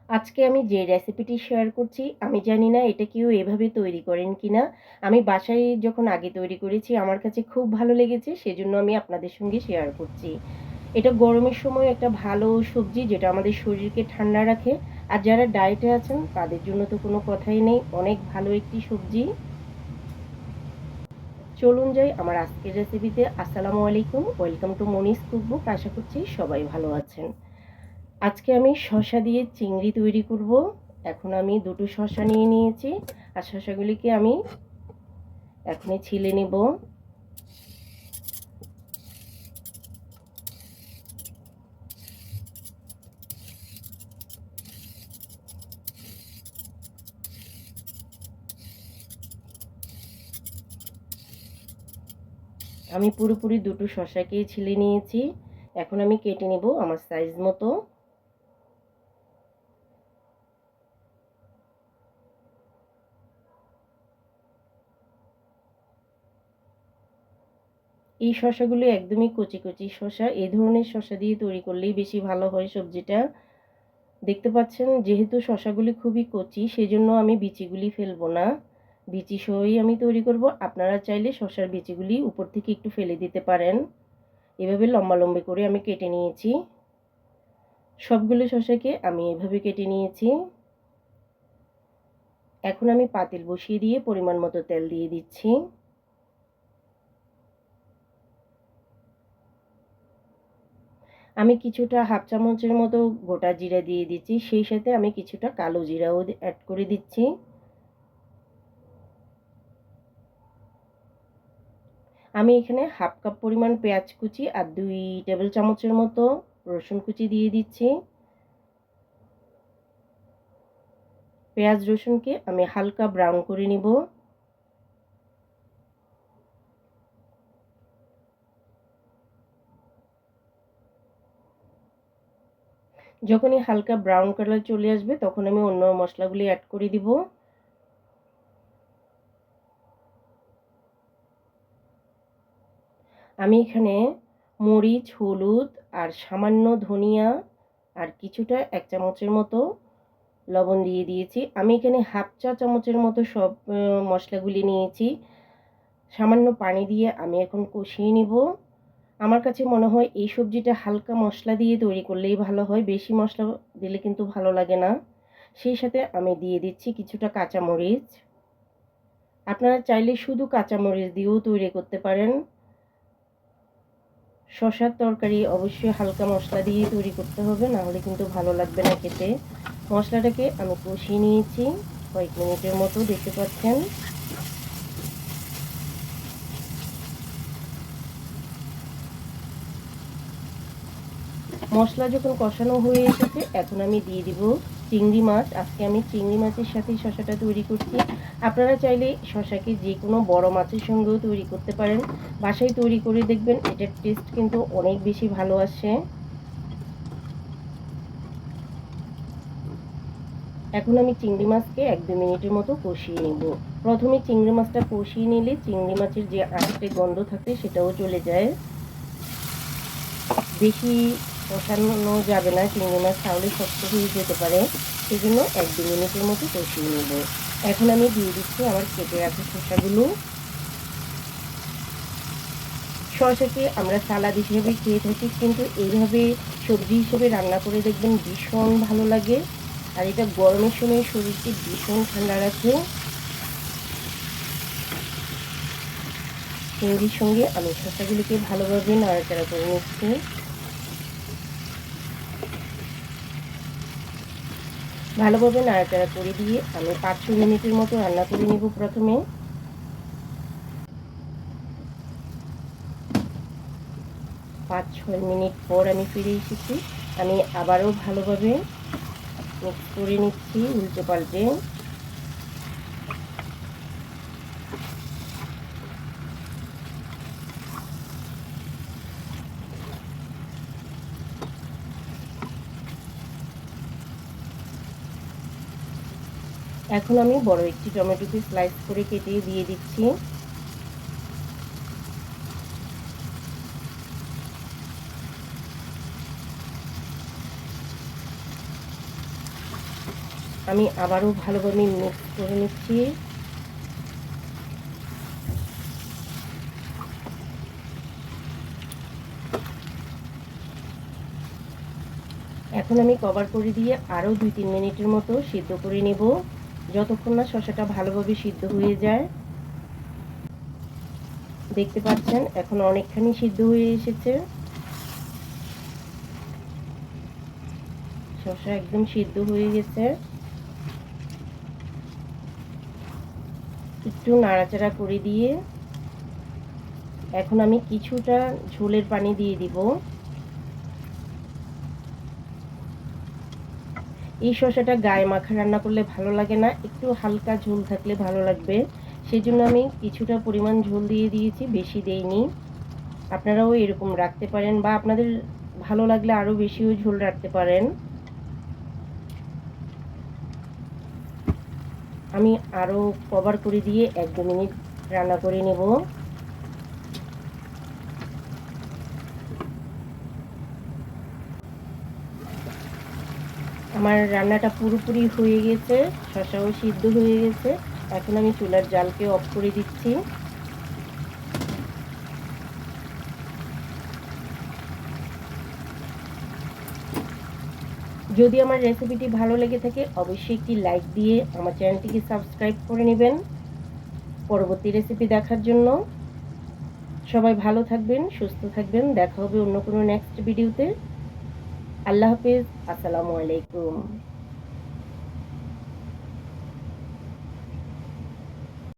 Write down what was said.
আজকে আমি যে রেসিপিটি শেয়ার করছি, আমি জানি না এটা কেউ এভাবে তৈরি করেন কিনা। আমি বাসায় যখন আগে তৈরি করেছি আমার কাছে খুব ভালো লেগেছে, সেজন্য আমি আপনাদের সঙ্গে শেয়ার করছি। এটা গরমের সময় একটা ভালো সবজি যেটা আমাদের শরীরকে ঠান্ডা রাখে। আর যারা ডায়েটে আছেন তাদের জন্য তো কোনো কথাই নেই, অনেক ভালো একটি সবজি। চলুন যাই আমার আজকের রেসিপিতে। আসসালামু আলাইকুম, ওয়েলকাম টু মনিস কুকবুক। আশা করছি সবাই ভালো আছেন। আজকে আমি শসা দিয়ে চিংড়ি তৈরি করব। এখন আমি দুটো শসা নিয়ে নিয়েছি, আর শসাগুলিকে আমি এখনই ছিলে নেব। আমি পুরোপুরি দুটো শসাকেই ছিলে নিয়েছি। এখন আমি কেটে নেব আমার সাইজ মতো। এই শসাগুলো একদমই কচি কচি শসা। এই ধরনের শসা দিয়ে তৈরি করলেই বেশি ভালো হয় সবজিটা। দেখতে পাচ্ছেন যেহেতু শসাগুলি খুবই কচি, সেজন্য আমি বিচিগুলি ফেলবো না, বিচি সহই আমি তৈরি করব। আপনারা চাইলে শসার বিচিগুলি উপর থেকে একটু ফেলে দিতে পারেন। এভাবে লম্বা লম্বি করে আমি কেটে নিয়েছি। সবগুলো শসাকে আমি এভাবে কেটে নিয়েছি। এখন আমি পাতিল বসিয়ে দিয়ে পরিমাণ মতো তেল দিয়ে দিচ্ছি। আমি কিছুটা হাফ চামচের মতো গোটা জিরা দিয়ে দিচ্ছি, সেই সাথে আমি কিছুটা কালো জিরাও অ্যাড করে দিচ্ছি। আমি এখানে হাফ কাপ পরিমাণ পেঁয়াজ কুচি আর 2 টেবিল চামচের মতো রসুন কুচি দিয়ে দিচ্ছি। পেঁয়াজ রসুনকে আমি হালকা ব্রাউন করে নিব। যখনই হালকা ব্রাউন কালার চলে আসবে তখন আমি অন্য মশলাগুলি অ্যাড করে দিব। আমি এখানে মরিচ, হলুদ আর সামান্য ধনিয়া আর কিছুটা 1 চামচের মতো লবণ দিয়ে দিয়েছি। আমি এখানে হাফ চা চামচের মতো সব মশলাগুলি নিয়েছি। সামান্য পানি দিয়ে আমি এখন কষিয়ে নিব। আমার কাছে মনে হয় এই সবজিটা হালকা মশলা দিয়ে তৈরি করলেই ভালো হয়, বেশি মশলা দিলে কিন্তু ভালো লাগে না। সেই সাথে আমি দিয়ে দিচ্ছি কিছুটা কাঁচামরিচ। আপনারা চাইলে শুধু কাঁচামরিচ দিয়েও তৈরি করতে পারেন। শসার তরকারি অবশ্যই হালকা মশলা দিয়ে তৈরি করতে হবে, না হলে কিন্তু ভালো লাগবে না খেতে। মশলাটাকে আমি কষিয়ে নিয়েছি কয়েক মিনিটের মতো, দেখতে পাচ্ছেন। মশলা যখন কষানো হয়ে এসেছে এখন আমি দিয়ে দিব চিংড়ি মাছ। আজকে আমি চিংড়ি মাছের সাথে শসাটা তৈরি করছি। আপনারা চাইলে শসাকে যে কোনো বড় মাছের সঙ্গেও তৈরি করতে পারেন। বাসায় তৈরি করে দেখবেন এটার টেস্ট কিন্তু অনেক বেশি ভালো আসে। এখন আমি চিংড়ি মাছকে 1-2 মিনিটের মতো কষিয়ে নেব। প্রথমে চিংড়ি মাছটা কষিয়ে নিলে চিংড়ি মাছের যে আষ্টে গন্ধ থাকে সেটাও চলে যায়। বেশি কষানো যাবে না চিংড়ি মাছ, তাহলে শক্ত হয়ে যেতে পারে। সেই জন্য 1-2 মিনিটের মতো কষিয়ে নেব। এখন আমি দিয়ে দিচ্ছি আমার কেটে রাখা শসাগুলো। শসাকে আমরা সালাদ হিসেবে খেয়ে থাকি, কিন্তু এইভাবে সবজি হিসেবে রান্না করে দেখবেন ভীষণ ভালো লাগে। আর এটা গরমের সময় শরীরকে ভীষণ ঠান্ডা রাখে। চিংড়ির সঙ্গে আমি শসাগুলিকে ভালোভাবে নাড়াচাড়া করে নিচ্ছি। ভালোভাবে নাড়াচাড়া করে দিয়ে আমি 5-6 মিনিটের মতো রান্না করে নেব। প্রথমে 5-6 মিনিট পর আমি ফিরে এসেছি। আমি আবারও ভালোভাবে মিক্স করে নিচ্ছি উল্টে পাল্টে। এখন আমি বড় একটি টমেটোকে স্লাইস করে কেটে দিয়ে দিচ্ছি। আমি আবারও ভালোভাবে মিক্স করে নিচ্ছি। এখন আমি কভার করে দিয়ে আরও 2-3 মিনিটের মতো সিদ্ধ করে নেব, যতক্ষণ না শসাটা ভালোভাবে সিদ্ধ হয়ে যায়। দেখতে পাচ্ছেন এখন অনেকখানি সিদ্ধ হয়ে এসেছে। শসা একদম সিদ্ধ হয়ে গেছে। একটু নাড়াচাড়া করে দিয়ে এখন আমি কিছুটা ঝোলের পানি দিয়ে দিব। এই শসাটা গায়ে মাখা রান্না করলে ভালো লাগে না, একটু হালকা ঝোল থাকলে ভালো লাগবে। সেই জন্য আমি কিছুটা পরিমাণ ঝোল দিয়ে দিয়েছি, বেশি দেইনি। আপনারাও এরকম রাখতে পারেন বা আপনাদের ভালো লাগলে আরও বেশিও ঝোল রাখতে পারেন। আমি আরও কভার করে দিয়ে 1-2 মিনিট রান্না করে নেব। আমার রান্নাটা পুরোপুরি হয়ে গেছে, শসাও সিদ্ধ হয়ে গেছে। এখন আমি চুলার জালকে অফ করে দিচ্ছি। যদি আমার রেসিপিটি ভালো লেগে থাকে অবশ্যই একটি লাইক দিয়ে আমার চ্যানেলটিকে সাবস্ক্রাইব করে নেবেন পরবর্তী রেসিপি দেখার জন্য। সবাই ভালো থাকবেন, সুস্থ থাকবেন। দেখা হবে অন্য কোনো নেক্সট ভিডিওতে। আল্লাহ হাফেজ। আসসালামু আলাইকুম।